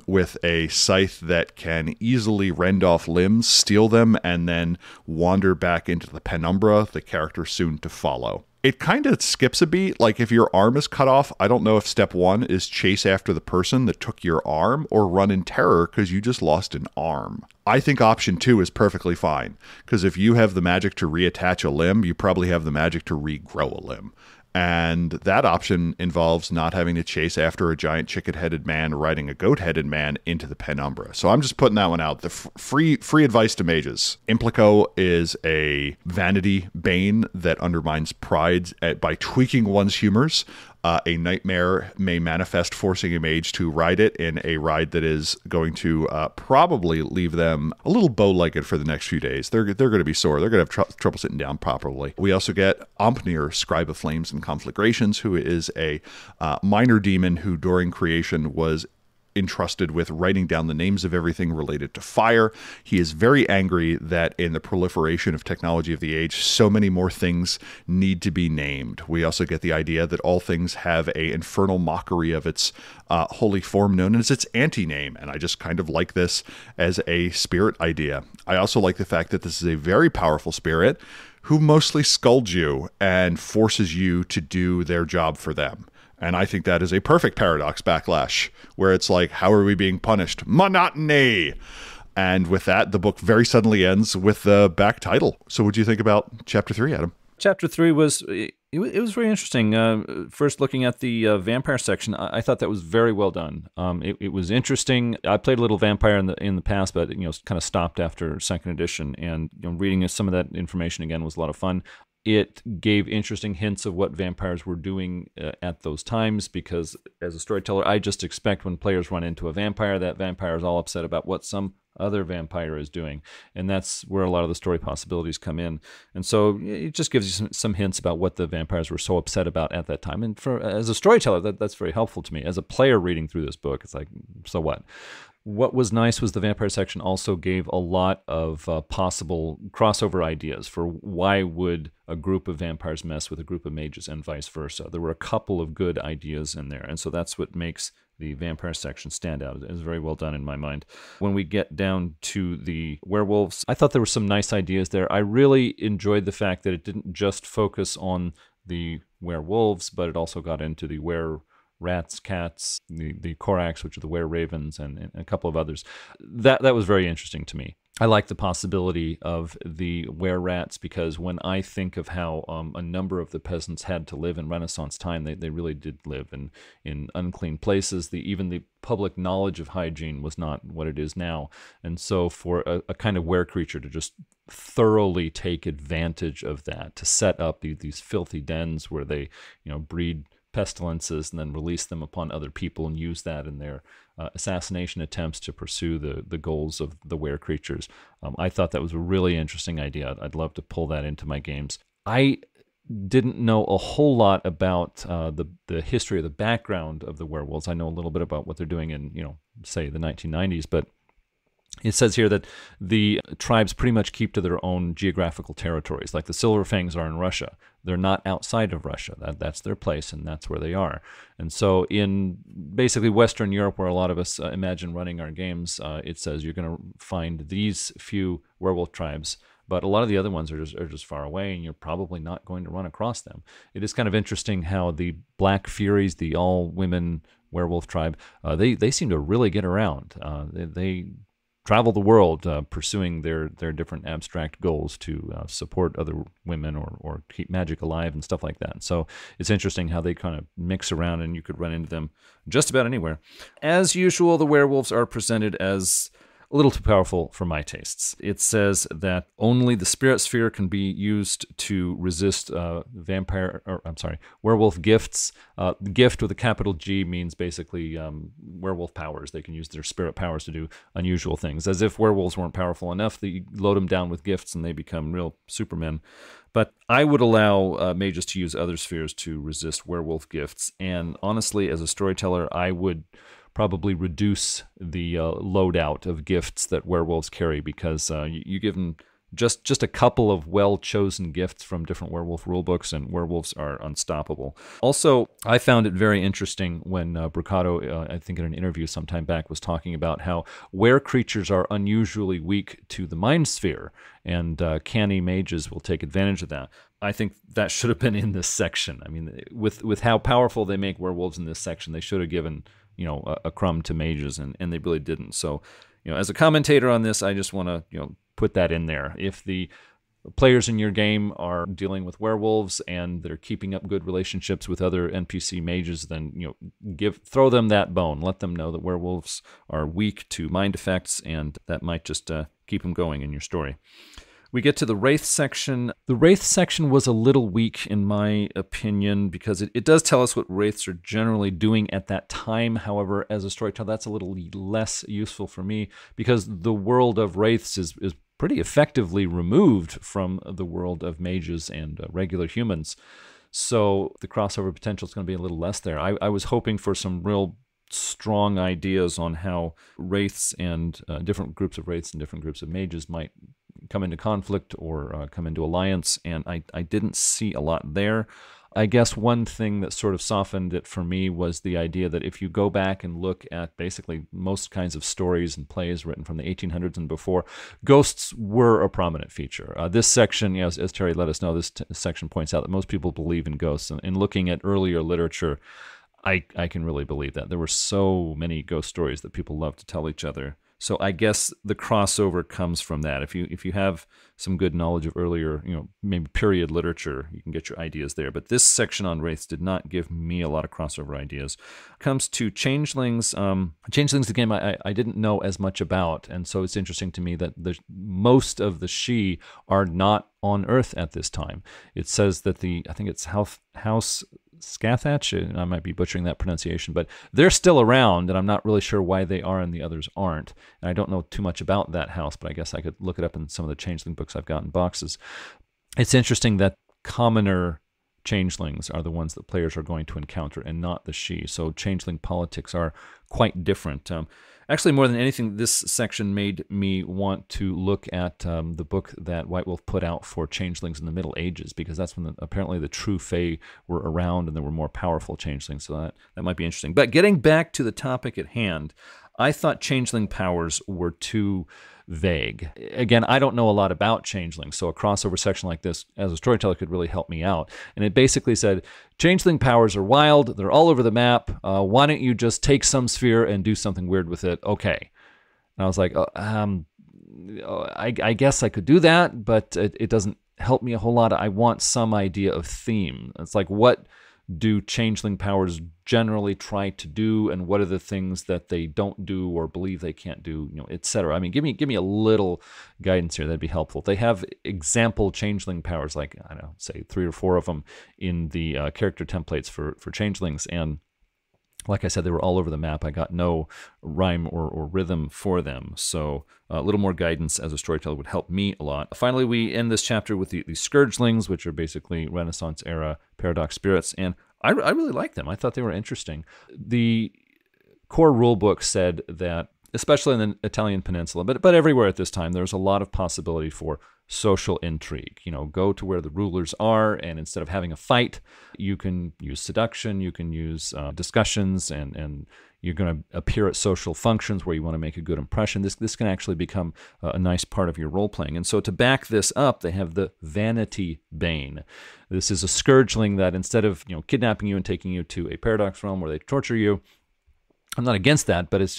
with a scythe that can easily rend off limbs, steal them, and then wander back into the penumbra, the character soon to follow. It kind of skips a beat. Like, if your arm is cut off, I don't know if step one is chase after the person that took your arm or run in terror because you just lost an arm. I think option 2 is perfectly fine, because if you have the magic to reattach a limb, you probably have the magic to regrow a limb. And that option involves not having to chase after a giant chicken-headed man riding a goat-headed man into the penumbra. So I'm just putting that one out. The free advice to mages. Implico is a vanity bane that undermines pride by tweaking one's humors. A nightmare may manifest, forcing a mage to ride it in a ride that is going to probably leave them a little bow-legged for the next few days. They're going to be sore. They're going to have trouble sitting down properly. We also get Ompnir, Scribe of Flames and Conflagrations, who is a minor demon who during creation was entrusted with writing down the names of everything related to fire. He is very angry that in the proliferation of technology of the age, so many more things need to be named. We also get the idea that all things have a infernal mockery of its holy form known as its anti-name, and I just kind of like this as a spirit idea. I also like the fact that this is a very powerful spirit who mostly scolds you and forces you to do their job for them. And I think that is a perfect paradox backlash, where it's like, how are we being punished? Monotony! And with that, the book very suddenly ends with the back title. So what do you think about Chapter 3, Adam? Chapter 3 was very interesting. First, looking at the vampire section, I thought that was very well done. It was interesting. I played a little vampire in the past, but kind of stopped after second edition, and reading some of that information again was a lot of fun. It gave interesting hints of what vampires were doing at those times, because as a storyteller, I just expect when players run into a vampire, that vampire is all upset about what some other vampire is doing. And that's where a lot of the story possibilities come in. And so it just gives you some hints about what the vampires were so upset about at that time. And as a storyteller, that's very helpful to me. As a player reading through this book, it's like, so what? What was nice was the vampire section also gave a lot of possible crossover ideas for why would a group of vampires mess with a group of mages and vice versa. There were a couple of good ideas in there, and so that's what makes the vampire section stand out. It was very well done in my mind. When we get down to the werewolves, I thought there were some nice ideas there. I really enjoyed the fact that it didn't just focus on the werewolves, but it also got into the rats, cats, the Korax, which are the were-ravens, and a couple of others. That was very interesting to me. I like the possibility of the were-rats, because when I think of how a number of the peasants had to live in Renaissance time, they really did live in unclean places. Even the public knowledge of hygiene was not what it is now. And so for a kind of were-creature to just thoroughly take advantage of that, to set up these filthy dens where they breed pestilences and then release them upon other people and use that in their assassination attempts to pursue the goals of the were creatures. I thought that was a really interesting idea. I'd love to pull that into my games. I didn't know a whole lot about the history of the background of the werewolves. I know a little bit about what they're doing in, say, the 1990s, but it says here that the tribes pretty much keep to their own geographical territories, like the Silverfangs are in Russia. They're not outside of Russia. That's their place, and that's where they are. And so in basically Western Europe, where a lot of us imagine running our games, it says you're going to find these few werewolf tribes, but a lot of the other ones are just far away, and you're probably not going to run across them. It is kind of interesting how the Black Furies, the all-women werewolf tribe, they seem to really get around. They travel the world pursuing their different abstract goals to support other women or keep magic alive and stuff like that. So it's interesting how they kind of mix around, and you could run into them just about anywhere. As usual, the werewolves are presented as a little too powerful for my tastes. It says that only the spirit sphere can be used to resist werewolf gifts. Gift with a capital G means basically werewolf powers. They can use their spirit powers to do unusual things. As if werewolves weren't powerful enough, that you load them down with gifts and they become real supermen. But I would allow mages to use other spheres to resist werewolf gifts. And honestly, as a storyteller, I would probably reduce the loadout of gifts that werewolves carry, because you give them just a couple of well-chosen gifts from different werewolf rulebooks, and werewolves are unstoppable. Also, I found it very interesting when Bricado, I think in an interview sometime back, was talking about how were-creatures are unusually weak to the mind sphere, and canny mages will take advantage of that. I think that should have been in this section. I mean, with how powerful they make werewolves in this section, they should have given a crumb to mages, and they really didn't. So, as a commentator on this, I just want to put that in there. If the players in your game are dealing with werewolves and they're keeping up good relationships with other NPC mages, then throw them that bone. Let them know that werewolves are weak to mind effects, and that might just keep them going in your story. We get to the Wraith section. The Wraith section was a little weak, in my opinion, because it does tell us what Wraiths are generally doing at that time. However, as a storyteller, that's a little less useful for me, because the world of Wraiths is pretty effectively removed from the world of mages and regular humans. So the crossover potential is going to be a little less there. I was hoping for some real strong ideas on how Wraiths and different groups of Wraiths and different groups of mages might come into conflict or come into alliance, and I didn't see a lot there. I guess one thing that sort of softened it for me was the idea that if you go back and look at basically most kinds of stories and plays written from the 1800s and before, ghosts were a prominent feature. This section, as Terry let us know, this section points out that most people believe in ghosts, and looking at earlier literature, I can really believe that. There were so many ghost stories that people love to tell each other. So I guess the crossover comes from that. If you have some good knowledge of earlier, maybe period literature, you can get your ideas there. But this section on Wraiths did not give me a lot of crossover ideas. Comes to Changelings. Changelings, the game I didn't know as much about, and so it's interesting to me that most of the Sidhe are not on Earth at this time. It says that I think it's House Scathach, I might be butchering that pronunciation, but they're still around, and I'm not really sure why they are and the others aren't. And I don't know too much about that house, but I guess I could look it up in some of the Changeling books I've got in boxes. It's interesting that commoner changelings are the ones that players are going to encounter and not the Sidhe. So changeling politics are quite different. Actually, more than anything, this section made me want to look at the book that White Wolf put out for changelings in the Middle Ages, because that's when apparently the true Fae were around and there were more powerful changelings, so that might be interesting. But getting back to the topic at hand, I thought changeling powers were too vague. Again, I don't know a lot about changelings, so a crossover section like this as a storyteller could really help me out. And it basically said, changeling powers are wild, they're all over the map, why don't you just take some sphere and do something weird with it? Okay. And I was like, I guess I could do that, but it doesn't help me a whole lot. I want some idea of theme. It's like, what do changeling powers generally try to do, and what are the things that they don't do or believe they can't do, etc. I mean, give me a little guidance here. That'd be helpful. They have example changeling powers, like, I don't know, say 3 or 4 of them in the character templates for changelings, and like I said, they were all over the map. I got no rhyme or rhythm for them. So a little more guidance as a storyteller would help me a lot. Finally, we end this chapter with the Scourgelings, which are basically Renaissance-era paradox spirits. And I really like them. I thought they were interesting. The core rulebook said that, especially in the Italian peninsula, but everywhere at this time, there's a lot of possibility for social intrigue. Go to where the rulers are, and instead of having a fight, you can use seduction, you can use discussions, and you're going to appear at social functions where you want to make a good impression. This can actually become a nice part of your role-playing. And so to back this up, they have the Vanity Bane. This is a Scourgeling that, instead of kidnapping you and taking you to a paradox realm where they torture you, I'm not against that, but it's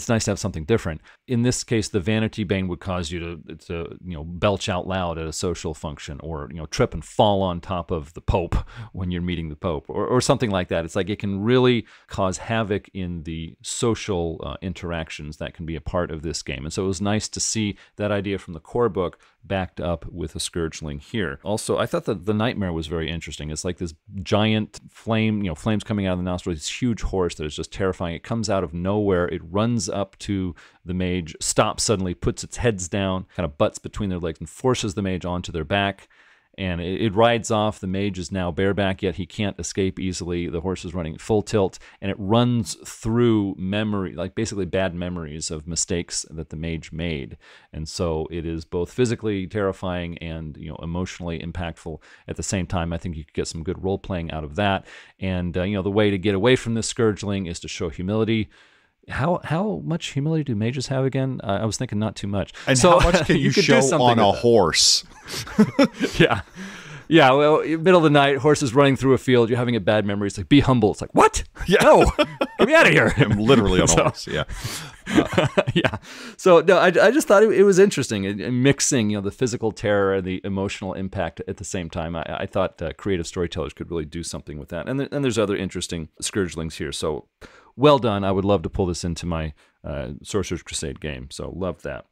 nice to have something different. In this case, the Vanity Bane would cause you to belch out loud at a social function, or trip and fall on top of the Pope when you're meeting the Pope, or something like that. It's like it can really cause havoc in the social interactions that can be a part of this game. And so it was nice to see that idea from the core book backed up with a Scourgeling here. Also, I thought that the Nightmare was very interesting. It's like this giant flame, flames coming out of the nostrils, this huge horse that is just terrifying. It comes out of nowhere. It runs up to the mage, stops suddenly, puts its heads down, kind of butts between their legs, and forces the mage onto their back. And it rides off. The mage is now bareback, yet he can't escape easily. The horse is running full tilt, and it runs through memory, like basically bad memories of mistakes that the mage made. And so it is both physically terrifying and emotionally impactful at the same time. I think you could get some good role playing out of that. And the way to get away from this Scourgeling is to show humility. How much humility do mages have again? I was thinking not too much. And so how much can you show on a horse? Yeah. Well, middle of the night, horse is running through a field. You're having a bad memory. It's like, be humble. It's like, what? Yeah. No, get me out of here. I'm literally on a horse. Yeah. Yeah. So no, I just thought it was interesting, mixing the physical terror and the emotional impact at the same time. I thought creative storytellers could really do something with that. And there's other interesting Scourgelings here. So well done. I would love to pull this into my Sorcerers Crusade game. So love that.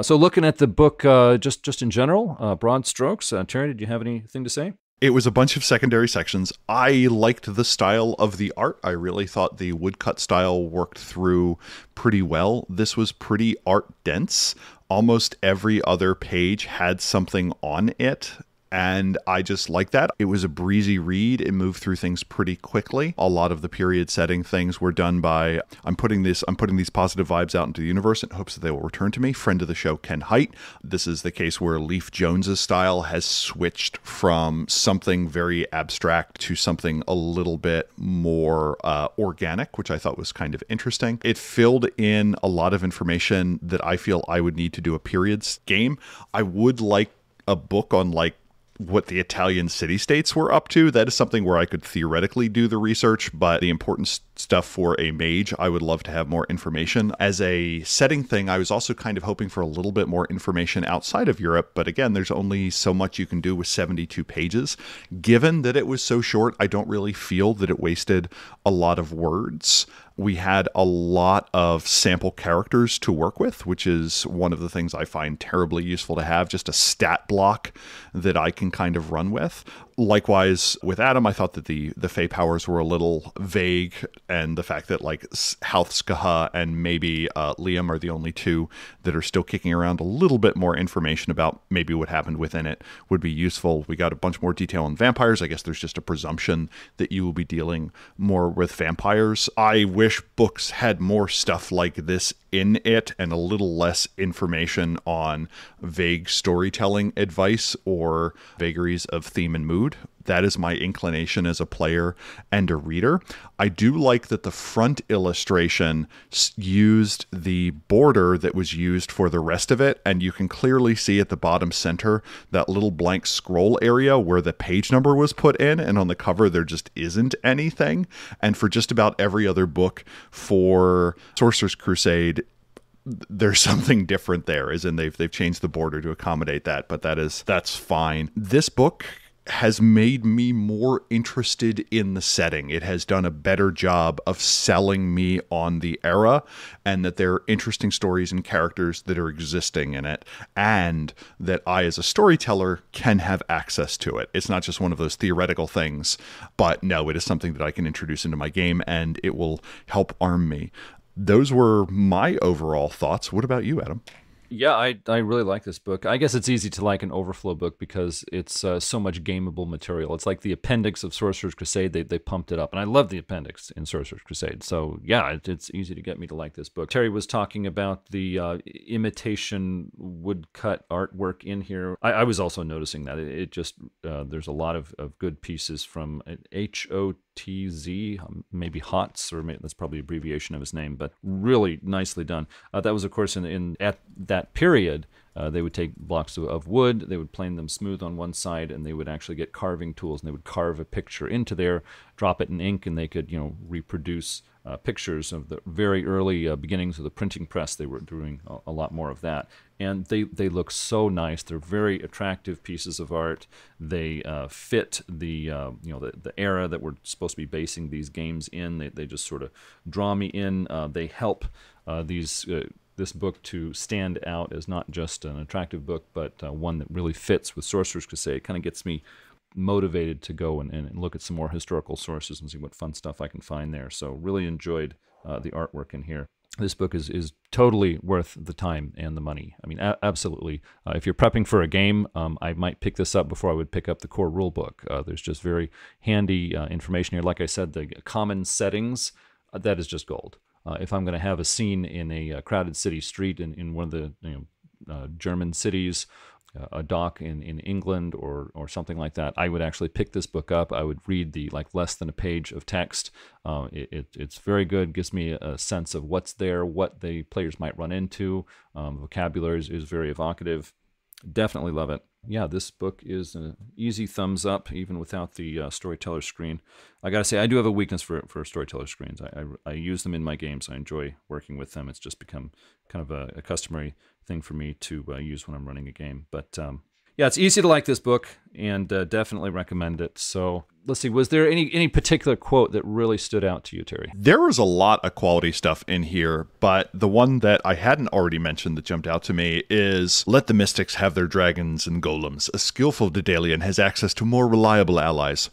So looking at the book just in general, broad strokes, Terry, did you have anything to say? It was a bunch of secondary sections. I liked the style of the art. I really thought the woodcut style worked through pretty well. This was pretty art dense. Almost every other page had something on it, and I just like that. It was a breezy read. It moved through things pretty quickly. A lot of the period setting things were done by, I'm putting these positive vibes out into the universe in hopes that they will return to me. Friend of the show, Ken Hite. This is the case where Leif Jones's style has switched from something very abstract to something a little bit more organic, which I thought was kind of interesting. It filled in a lot of information that I feel I would need to do a periods game. I would like a book on what the Italian city-states were up to. That is something where I could theoretically do the research, but the important stuff for a mage, I would love to have more information. As a setting thing, I was also kind of hoping for a little bit more information outside of Europe, but again, there's only so much you can do with 72 pages. Given that it was so short, I don't really feel that it wasted a lot of words. We had a lot of sample characters to work with, which is one of the things I find terribly useful to have, just a stat block that I can kind of run with. Likewise, with Adam, I thought that the Fey powers were a little vague, and the fact that Halfskaha and maybe Liam are the only two that are still kicking around, a little bit more information about maybe what happened within it would be useful. We got a bunch more detail on vampires. I guess there's just a presumption that you will be dealing more with vampires. I wish books had more stuff like this in it and a little less information on vague storytelling advice or vagaries of theme and mood. That is my inclination as a player and a reader. I do like that the front illustration used the border that was used for the rest of it, and you can clearly see at the bottom center that little blank scroll area where the page number was put in, and on the cover there just isn't anything. And for just about every other book for Sorcerers Crusade, there's something different there, as in they've changed the border to accommodate that, but that's fine. This book has made me more interested in the setting. It has done a better job of selling me on the era, and that there are interesting stories and characters that are existing in it, and that I, as a storyteller, can have access to it. It's not just one of those theoretical things, but no, it is something that I can introduce into my game, and it will help arm me. Those were my overall thoughts. What about you, Adam? Yeah, I really like this book. I guess it's easy to like an overflow book because it's so much gameable material. It's like the appendix of Sorcerers Crusade. They pumped it up, and I love the appendix in Sorcerers Crusade. So yeah, it's easy to get me to like this book. Terry was talking about the imitation woodcut artwork in here. I was also noticing that it just there's a lot of good pieces from HOTZ, maybe Hots, or maybe that's probably abbreviation of his name, but really nicely done. That was, of course, at that period They would take blocks of wood, they would plane them smooth on one side, and they would actually get carving tools, and they would carve a picture into there, drop it in ink, and they could, reproduce pictures of the very early beginnings of the printing press. They were doing a lot more of that. And they look so nice. They're very attractive pieces of art. They fit the era that we're supposed to be basing these games in. They just sort of draw me in. They help this book to stand out as not just an attractive book, but one that really fits with Sorcerers Crusade. It kind of gets me motivated to go and look at some more historical sources and see what fun stuff I can find there. So really enjoyed the artwork in here. This book is totally worth the time and the money. I mean, absolutely. If you're prepping for a game, I might pick this up before I would pick up the core rule book. There's just very handy information here. Like I said, the common settings, that is just gold. If I'm going to have a scene in a crowded city street in one of the German cities, a dock in England or something like that, I would actually pick this book up. I would read the less than a page of text. It's very good. Gives me a sense of what's there, what the players might run into. Vocabulary is very evocative. Definitely love it. Yeah, this book is an easy thumbs up, even without the storyteller screen. I got to say, I do have a weakness for storyteller screens. I use them in my games. I enjoy working with them. It's just become kind of a customary thing for me to use when I'm running a game. But yeah, it's easy to like this book, and definitely recommend it. So let's see, was there any particular quote that really stood out to you, Terry? There was a lot of quality stuff in here, but the one that I hadn't already mentioned that jumped out to me is, let the mystics have their dragons and golems. A skillful Daedalian has access to more reliable allies.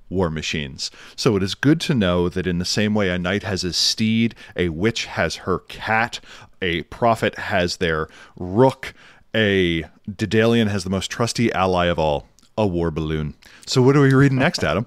War machines. So it is good to know that in the same way a knight has his steed, a witch has her cat, a prophet has their rook, a Daedalian has the most trusty ally of all, a war balloon. So what are we reading next, Adam?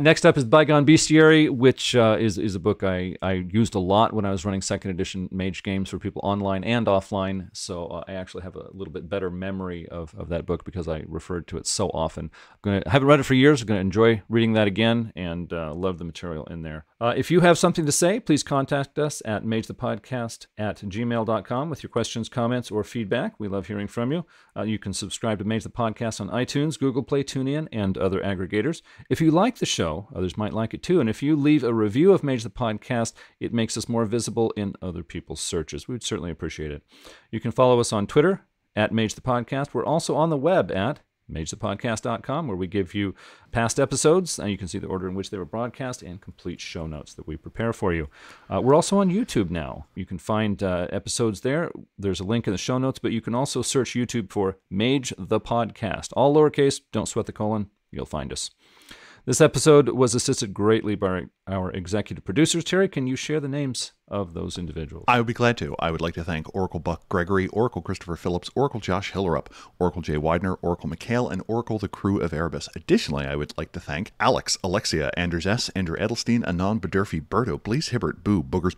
Next up is Bygone Bestiary, which is a book I used a lot when I was running second edition Mage games for people online and offline. So I actually have a little bit better memory of that book because I referred to it so often. I haven't read it for years. I'm going to enjoy reading that again and love the material in there. If you have something to say, please contact us at magethepodcast@gmail.com with your questions, comments, or feedback. We love hearing from you. You can subscribe to Mage the Podcast on iTunes, Google Play, TuneIn, and other aggregators. If you like the show, others might like it too. And if you leave a review of Mage the Podcast, it makes us more visible in other people's searches. We'd certainly appreciate it. You can follow us on Twitter at Mage the Podcast. We're also on the web at magethepodcast.com, where we give you past episodes, and you can see the order in which they were broadcast and complete show notes that we prepare for you. We're also on YouTube now. You can find episodes there. There's a link in the show notes, but you can also search YouTube for Mage the Podcast. All lowercase, don't sweat the colon, you'll find us. This episode was assisted greatly by our executive producers. Terry, can you share the names of those individuals? I would be glad to. I would like to thank Oracle Buck Gregory, Oracle Christopher Phillips, Oracle Josh Hillerup, Oracle Jay Widener, Oracle McHale, and Oracle the Crew of Erebus. Additionally, I would like to thank Alex, Alexia, Anders S., Andrew Edelstein, Anon Badurfi, Berto, Blease Hibbert, Boo, Boogers,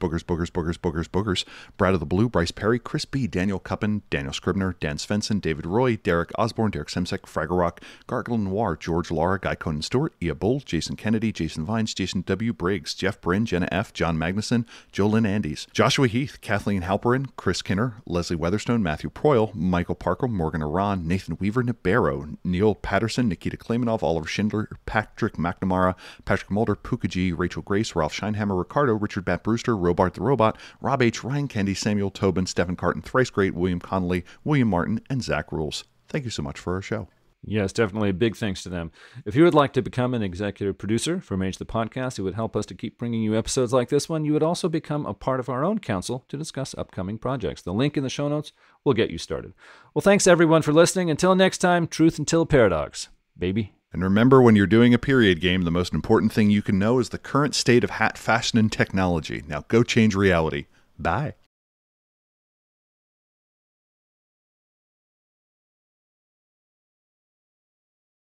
Brad of the Blue, Bryce Perry, Chris B., Daniel Cuppen, Daniel Scribner, Dan Svensson, David Roy, Derek Osborne, Derek Semsek, Fraggle Rock, Gargle Noir, George Lara, Guy Conan Stewart, Ia Bull, Jason Kennedy, Jason Vines, Jason W. Briggs, Jeff Bryn, Jenna F., John Magnuson, Jolyn Andes, Joshua Heath, Kathleen Halperin, Chris Kinner, Leslie Weatherstone, Matthew Proyle, Michael Parker, Morgan Aran, Nathan Weaver, Nibero, Neil Patterson, Nikita Klaimanov, Oliver Schindler, Patrick McNamara, Patrick Mulder, Puka G, Rachel Grace, Ralph Scheinhammer, Ricardo, Richard Bat Brewster, Robart the Robot, Rob H., Ryan Kendi, Samuel Tobin, Stephen Carton, Thrice Great, William Connolly, William Martin, and Zach Rules. Thank you so much for our show. Yes, definitely a big thanks to them. If you would like to become an executive producer for Mage the Podcast, it would help us to keep bringing you episodes like this one. You would also become a part of our own council to discuss upcoming projects. The link in the show notes will get you started. Well, thanks everyone for listening. Until next time, truth until paradox, baby. And remember, when you're doing a period game, the most important thing you can know is the current state of hat fashion and technology. Now go change reality. Bye.